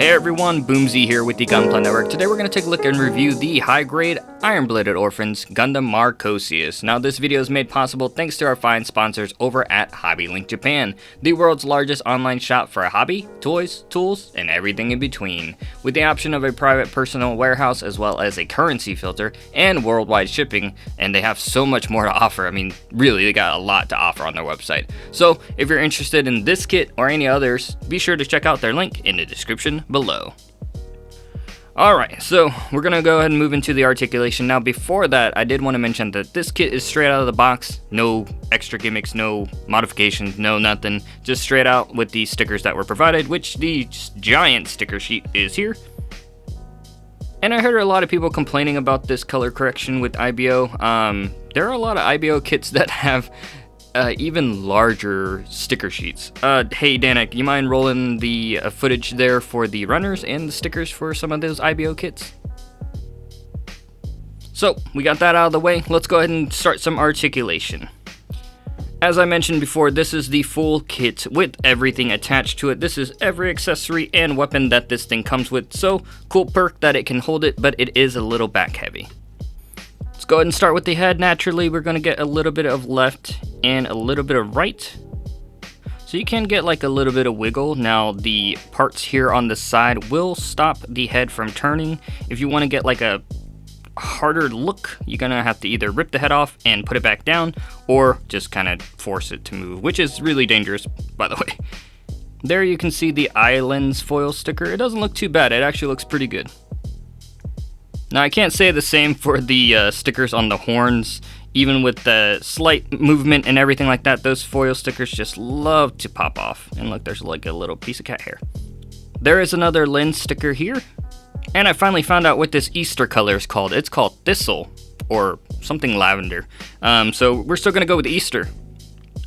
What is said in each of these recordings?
Hey everyone, Boomsie here with the Gunpla Network. Today we're going to take a look and review the high-grade Iron-Bladed Orphans Gundam Marchosias. Now this video is made possible thanks to our fine sponsors over at HobbyLink Japan, the world's largest online shop for hobby, toys, tools, and everything in between. With the option of a private personal warehouse as well as a currency filter and worldwide shipping, and they have so much more to offer. I mean, really, they got a lot to offer on their website. So if you're interested in this kit or any others, be sure to check out their link in the description below. Alright, so we're gonna go ahead and move into the articulation. Now before that, I did want to mention that this kit is straight out of the box, no extra gimmicks, no modifications, no nothing, just straight out with the stickers that were provided, which the giant sticker sheet is here. And I heard a lot of people complaining about this color correction with IBO. There are a lot of IBO kits that have even larger sticker sheets. Hey Danik, you mind rolling the footage there for the runners and the stickers for some of those IBO kits? So, we got that out of the way. Let's go ahead and start some articulation. As I mentioned before, this is the full kit with everything attached to it. This is every accessory and weapon that this thing comes with. So, cool perk that it can hold it, but it is a little back heavy. Let's go ahead and start with the head. Naturally, we're going to get a little bit of left and a little bit of right. So you can get like a little bit of wiggle. Now the parts here on the side will stop the head from turning. If you want to get like a harder look, you're going to have to either rip the head off and put it back down, or just kind of force it to move, which is really dangerous, by the way. There you can see the eye lens foil sticker. It doesn't look too bad. It actually looks pretty good. Now I can't say the same for the stickers on the horns. Even with the slight movement and everything like that, those foil stickers just love to pop off. And look, there's like a little piece of cat hair. There is another lens sticker here. And I finally found out what this Easter color is called. It's called Thistle, or something lavender. So we're still gonna go with Easter.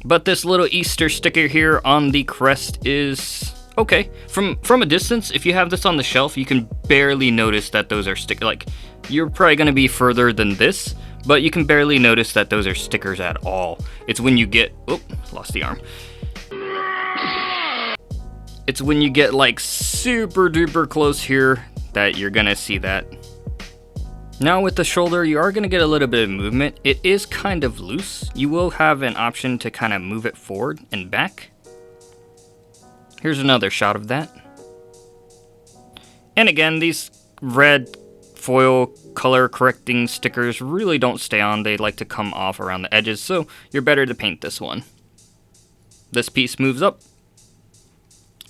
But this little Easter sticker here on the crest is okay. From a distance, if you have this on the shelf, you can barely notice that those are stickers. Like, you're probably gonna be further than this, but you can barely notice that those are stickers at all. It's when you get, oh, lost the arm. It's when you get like super duper close here that you're gonna see that. Now with the shoulder, you are gonna get a little bit of movement. It is kind of loose. You will have an option to kind of move it forward and back. Here's another shot of that. And again, these red foil color correcting stickers really don't stay on. They like to come off around the edges, so you're better to paint this one. This piece moves up.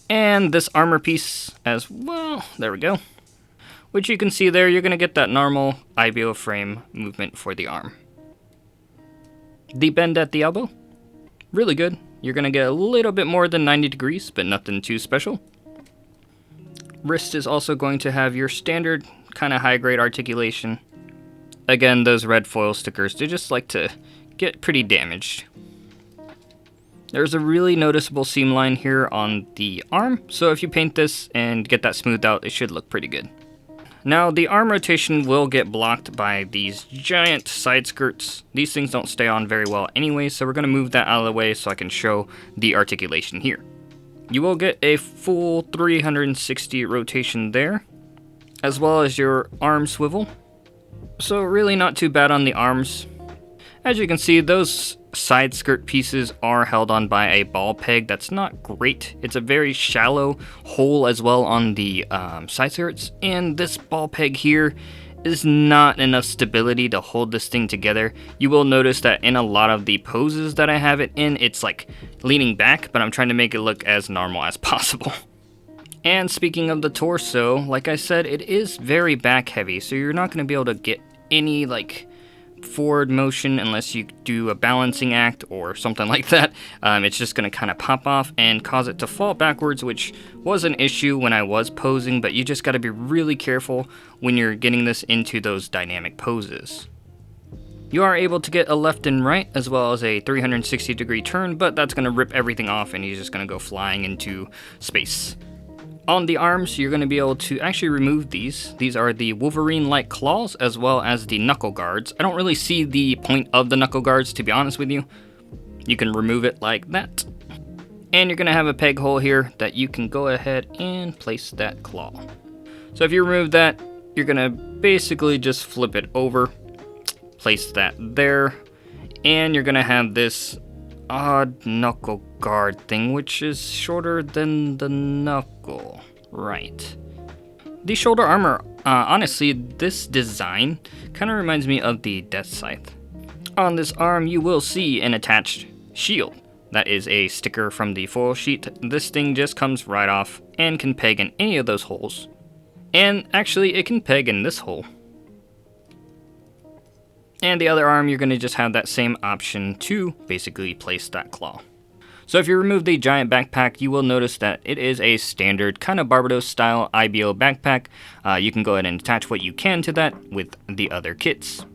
And this armor piece as well. There we go. Which you can see there, you're going to get that normal IBO frame movement for the arm. The bend at the elbow, really good. You're going to get a little bit more than 90 degrees, but nothing too special. Wrist is also going to have your standard kind of high-grade articulation. Again, those red foil stickers, they just like to get pretty damaged. There's a really noticeable seam line here on the arm, so if you paint this and get that smoothed out, it should look pretty good. Now, the arm rotation will get blocked by these giant side skirts. These things don't stay on very well anyway, so we're going to move that out of the way so I can show the articulation here. You will get a full 360 rotation there, as well as your arm swivel. So really not too bad on the arms. As you can see, those side skirt pieces are held on by a ball peg. That's not great. It's a very shallow hole as well on the side skirts, and this ball peg here is not enough stability to hold this thing together. You will notice that in a lot of the poses that I have it in, it's like leaning back, but I'm trying to make it look as normal as possible. And speaking of the torso, like I said, it is very back heavy, so you're not going to be able to get any like forward motion unless you do a balancing act or something like that. It's just going to kind of pop off and cause it to fall backwards, which was an issue when I was posing, but you just got to be really careful when you're getting this into those dynamic poses. You are able to get a left and right as well as a 360 degree turn, but that's going to rip everything off and he's just going to go flying into space. On the arms, you're going to be able to actually remove these. These are the Wolverine-like claws as well as the knuckle guards. I don't really see the point of the knuckle guards, to be honest with you. You can remove it like that. And you're going to have a peg hole here that you can go ahead and place that claw. So if you remove that, you're going to basically just flip it over, place that there, and you're going to have this odd knuckle guard thing, which is shorter than the knuckle. Right. The shoulder armor, honestly, this design kind of reminds me of the Death Scythe. On this arm, you will see an attached shield. That is a sticker from the foil sheet. This thing just comes right off and can peg in any of those holes. And actually, it can peg in this hole. And the other arm, you're going to just have that same option to basically place that claw. So if you remove the giant backpack, you will notice that it is a standard kind of Barbados style IBO backpack. You can go ahead and attach what you can to that with the other kits.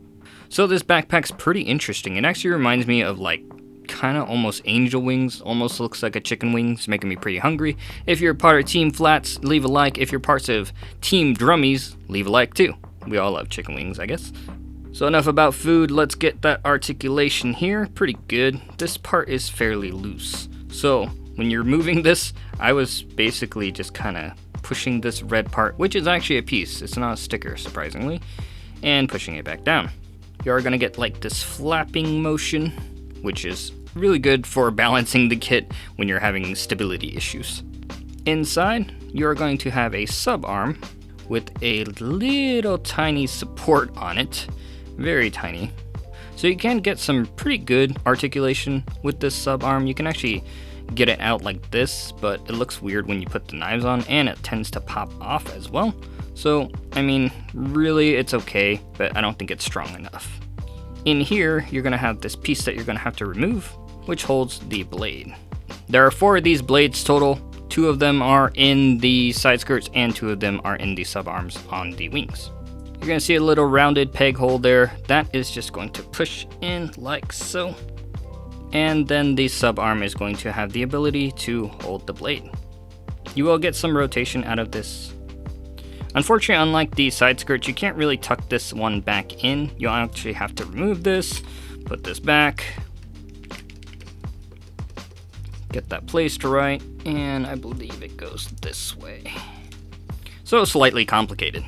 So this backpack's pretty interesting. It actually reminds me of like kind of almost angel wings, almost looks like a chicken wing. It's making me pretty hungry. If you're part of Team Flats, leave a like. If you're parts of Team Drummies, leave a like too. We all love chicken wings, I guess. So enough about food, let's get that articulation here. Pretty good. This part is fairly loose. So when you're moving this, I was basically just kind of pushing this red part, which is actually a piece. It's not a sticker, surprisingly, and pushing it back down. You are going to get like this flapping motion, which is really good for balancing the kit when you're having stability issues. Inside, you're going to have a sub-arm with a little tiny support on it. Very tiny. So you can get some pretty good articulation with this sub-arm. You can actually get it out like this, but it looks weird when you put the knives on, and it tends to pop off as well. So, I mean, really it's okay, but I don't think it's strong enough. In here, you're gonna have this piece that you're gonna have to remove, which holds the blade. There are 4 of these blades total. 2 of them are in the side skirts, and 2 of them are in the sub-arms on the wings. You're going to see a little rounded peg hole there. That is just going to push in like so. And then the sub-arm is going to have the ability to hold the blade. You will get some rotation out of this. Unfortunately, unlike the side skirts, you can't really tuck this one back in. You'll actually have to remove this, put this back, get that placed right, and I believe it goes this way. So slightly complicated.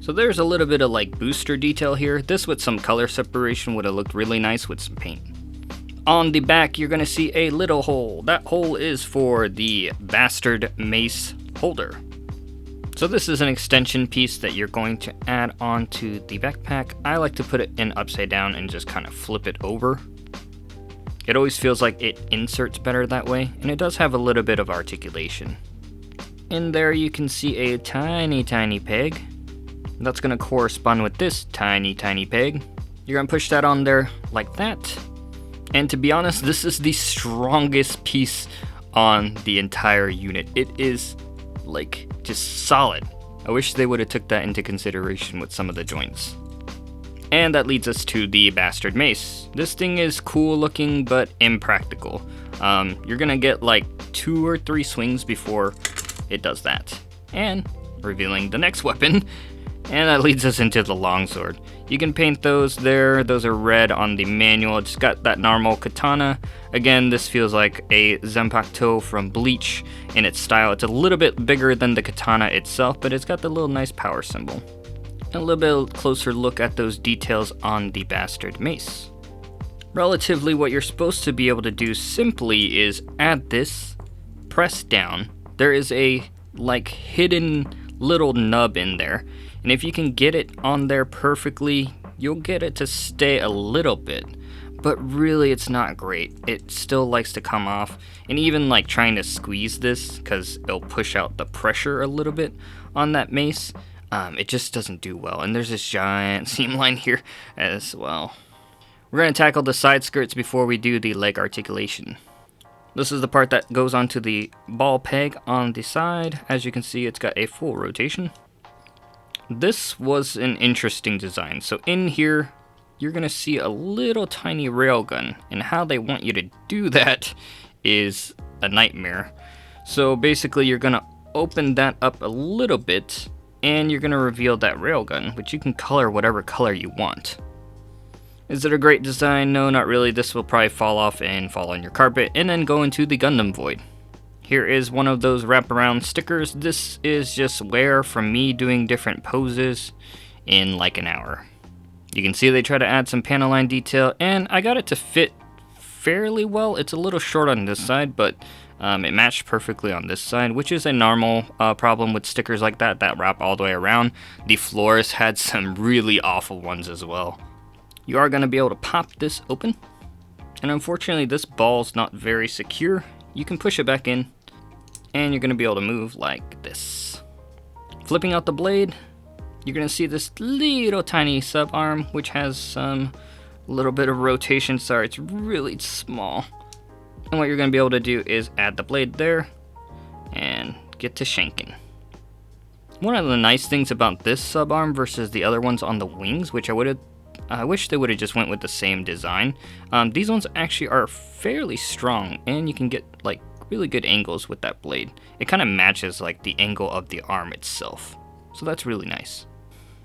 So there's a little bit of like booster detail here. This with some color separation would have looked really nice with some paint. On the back, you're gonna see a little hole. That hole is for the bastard mace holder. So this is an extension piece that you're going to add onto the backpack. I like to put it in upside down and just kind of flip it over. It always feels like it inserts better that way, and it does have a little bit of articulation. In there you can see a tiny peg. That's going to correspond with this tiny peg. You're going to push that on there like that. And to be honest, this is the strongest piece on the entire unit. It is like just solid. I wish they would have took that into consideration with some of the joints. And that leads us to the bastard mace. This thing is cool looking, but impractical. You're going to get like 2 or 3 swings before it does that. And revealing the next weapon. And that leads us into the longsword. You can paint those there. Those are red on the manual. It's got that normal katana. Again, this feels like a Zanpakuto from Bleach in its style. It's a little bit bigger than the katana itself, but it's got the little nice power symbol. And a little bit closer look at those details on the bastard mace. Relatively, what you're supposed to be able to do simply is add this, press down. There is a like hidden little nub in there. And if you can get it on there perfectly, you'll get it to stay a little bit. But really, it's not great. It still likes to come off. And even like trying to squeeze this, because it'll push out the pressure a little bit on that mace, it just doesn't do well. And there's this giant seam line here as well. We're going to tackle the side skirts before we do the leg articulation. This is the part that goes onto the ball peg on the side. As you can see, it's got a full rotation. This was an interesting design. So in here, you're going to see a little tiny railgun. And how they want you to do that is a nightmare. So basically, you're going to open that up a little bit, and you're going to reveal that railgun, which you can color whatever color you want. Is it a great design? No, not really. This will probably fall off and fall on your carpet and then go into the Gundam void. Here is one of those wraparound stickers. This is just wear from me doing different poses in like an hour. You can see they try to add some panel line detail, and I got it to fit fairly well. It's a little short on this side, but it matched perfectly on this side, which is a normal problem with stickers like that wrap all the way around. The Flores had some really awful ones as well. You are going to be able to pop this open, and unfortunately this ball's not very secure. You can push it back in, and you're going to be able to move like this. Flipping out the blade, you're going to see this little tiny sub arm, which has some little bit of rotation. Sorry, it's really small. And what you're going to be able to do is add the blade there and get to shanking. One of the nice things about this sub arm versus the other ones on the wings, which I wish they would have just went with the same design. These ones actually are fairly strong, and you can get like really good angles with that blade. It kind of matches like the angle of the arm itself, so that's really nice.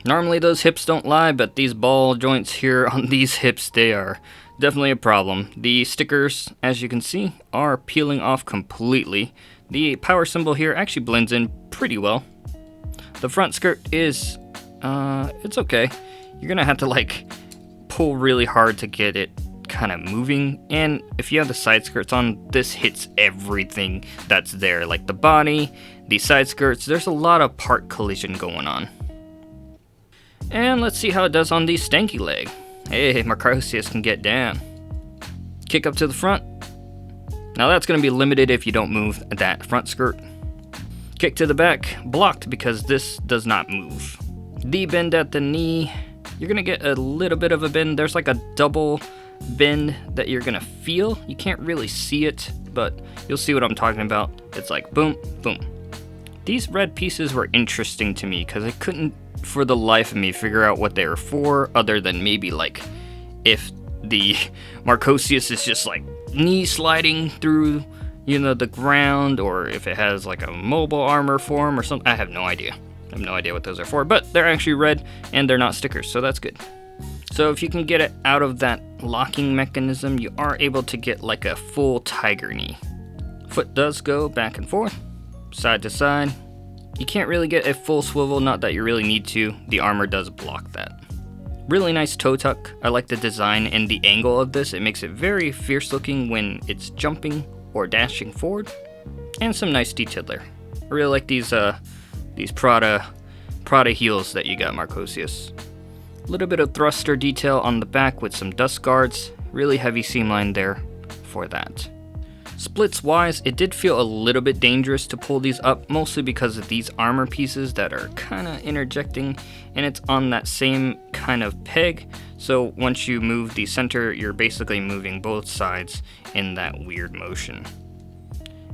Normally those hips don't lie, but these ball joints here on these hips, they are definitely a problem. The stickers, as you can see, are peeling off completely. The power symbol here actually blends in pretty well. The front skirt is, it's okay. You're gonna have to like pull really hard to get it kind of moving, and if you have the side skirts on, this hits everything that's there, like the body, the side skirts. There's a lot of part collision going on. And let's see how it does on the stanky leg. Hey, Marchosias can get down. Kick up to the front. Now that's going to be limited if you don't move that front skirt. Kick to the back, blocked because this does not move. The bend at the knee, you're going to get a little bit of a bend. There's like a double bend that you're going to feel. You can't really see it, but you'll see what I'm talking about. It's like boom, boom. These red pieces were interesting to me because I couldn't for the life of me figure out what they were for, other than maybe like if the Marchosias is just like knee sliding through, you know, the ground, or if it has like a mobile armor form or something. I have no idea. I have no idea what those are for, but they're actually red and they're not stickers, so that's good. So if you can get it out of that locking mechanism, you are able to get like a full tiger knee. Foot does go back and forth, side to side. You can't really get a full swivel, not that you really need to. The armor does block that. Really nice toe tuck. I like the design and the angle of this. It makes it very fierce looking when it's jumping or dashing forward. And some nice detail there. I really like these Prada heels that you got, Marchosias. A little bit of thruster detail on the back with some dust guards. Really heavy seam line there for that. Splits wise, it did feel a little bit dangerous to pull these up, mostly because of these armor pieces that are kind of interjecting, and it's on that same kind of peg. So once you move the center, you're basically moving both sides in that weird motion.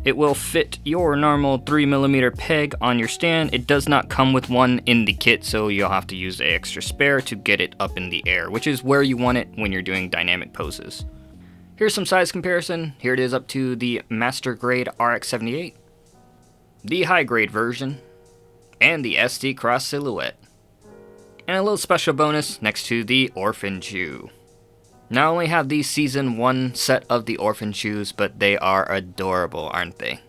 It will fit your normal 3mm peg on your stand. It does not come with one in the kit, so you'll have to use an extra spare to get it up in the air, which is where you want it when you're doing dynamic poses. Here's some size comparison. Here it is up to the Master Grade RX-78, the High Grade version, and the SD Cross Silhouette. And a little special bonus next to the Orphan Shoe. Not only have these Season 1 set of the Orphan Shoes, but they are adorable, aren't they?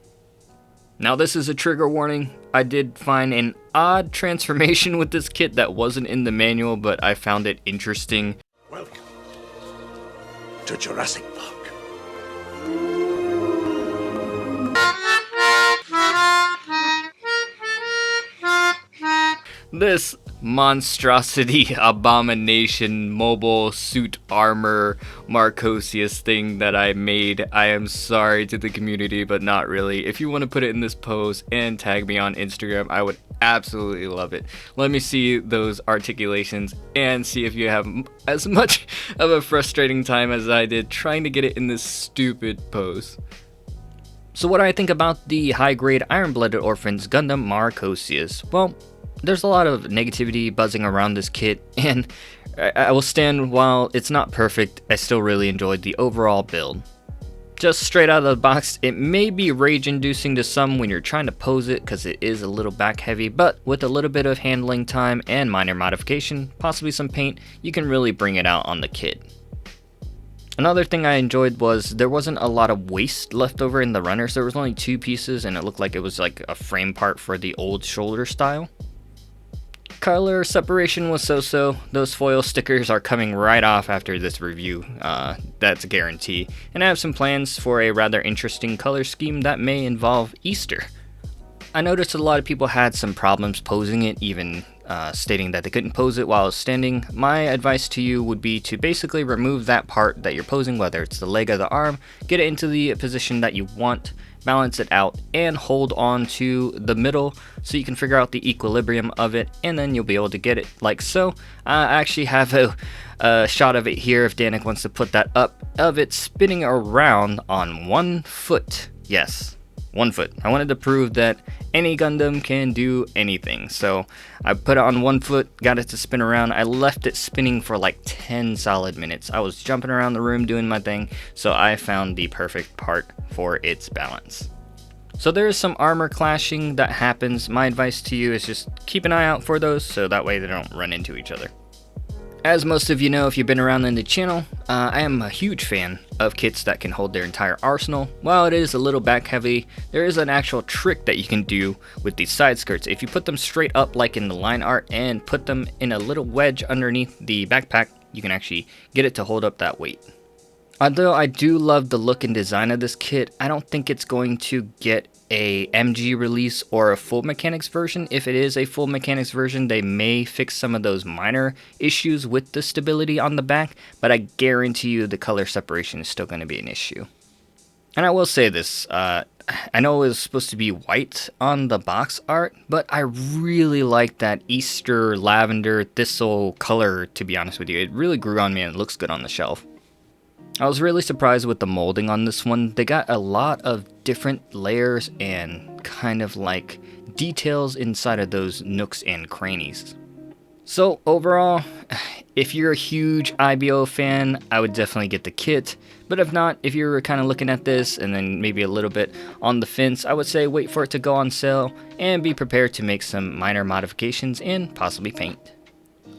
Now this is a trigger warning. I did find an odd transformation with this kit that wasn't in the manual, but I found it interesting. Welcome to Jurassic Park. This monstrosity, abomination, mobile suit armor Marchosias thing that I made, I am sorry to the community, but not really. If you want to put it in this pose and tag me on Instagram, I would absolutely love it. Let me see those articulations and see if you have as much of a frustrating time as I did trying to get it in this stupid pose. So what do I think about the high-grade Iron-Blooded Orphans Gundam Marchosias? Well, there's a lot of negativity buzzing around this kit, and I will stand while it's not perfect. I still really enjoyed the overall build. Just straight out of the box, it may be rage inducing to some when you're trying to pose it because it is a little back heavy, but with a little bit of handling time and minor modification, possibly some paint, you can really bring it out on the kit. Another thing I enjoyed was there wasn't a lot of waste left over in the runners. There was only 2 pieces and it looked like it was like a frame part for the old shoulder style. Color separation was so-so. Those foil stickers are coming right off after this review, that's a guarantee. And I have some plans for a rather interesting color scheme that may involve Easter. I noticed a lot of people had some problems posing it, even stating that they couldn't pose it while standing. My advice to you would be to basically remove that part that you're posing, whether it's the leg or the arm, get it into the position that you want, balance it out, and hold on to the middle so you can figure out the equilibrium of it, and then you'll be able to get it like so. I actually have a shot of it here if Danik wants to put that up, of it spinning around on 1 foot. Yes, 1 foot. I wanted to prove that any Gundam can do anything. So I put it on 1 foot, got it to spin around. I left it spinning for like 10 solid minutes. I was jumping around the room doing my thing, so I found the perfect part for its balance. So there is some armor clashing that happens. My advice to you is just keep an eye out for those so that way they don't run into each other. As most of you know if you've been around in the channel, I am a huge fan of kits that can hold their entire arsenal. While it is a little back heavy, there is an actual trick that you can do with these side skirts. If you put them straight up like in the line art and put them in a little wedge underneath the backpack, you can actually get it to hold up that weight. Although I do love the look and design of this kit, I don't think it's going to get a MG release or a full mechanics version. If it is a full mechanics version, they may fix some of those minor issues with the stability on the back, but I guarantee you the color separation is still going to be an issue. And I will say this, I know it was supposed to be white on the box art, but I really like that Easter lavender thistle color, to be honest with you. It really grew on me and it looks good on the shelf. I was really surprised with the molding on this one. They got a lot of different layers and kind of like details inside of those nooks and crannies. So overall, if you're a huge IBO fan, I would definitely get the kit. But if not, if you're kind of looking at this and then maybe a little bit on the fence, I would say wait for it to go on sale and be prepared to make some minor modifications and possibly paint.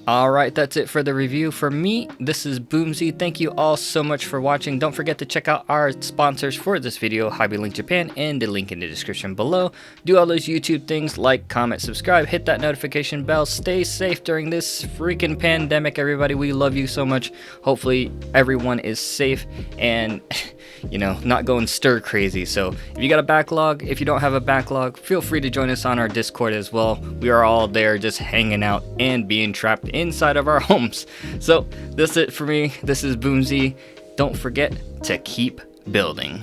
Alright, that's it for the review. For me, this is Boomsie. Thank you all so much for watching. Don't forget to check out our sponsors for this video, HobbyLink Japan, and the link in the description below. Do all those YouTube things, like, comment, subscribe, hit that notification bell. Stay safe during this freaking pandemic, everybody. We love you so much. Hopefully, everyone is safe and, you know, not going stir crazy. So, if you got a backlog, if you don't have a backlog, feel free to join us on our Discord as well. We are all there just hanging out and being trapped inside of our homes. So that's it for me. This is Boomsie. Don't forget to keep building.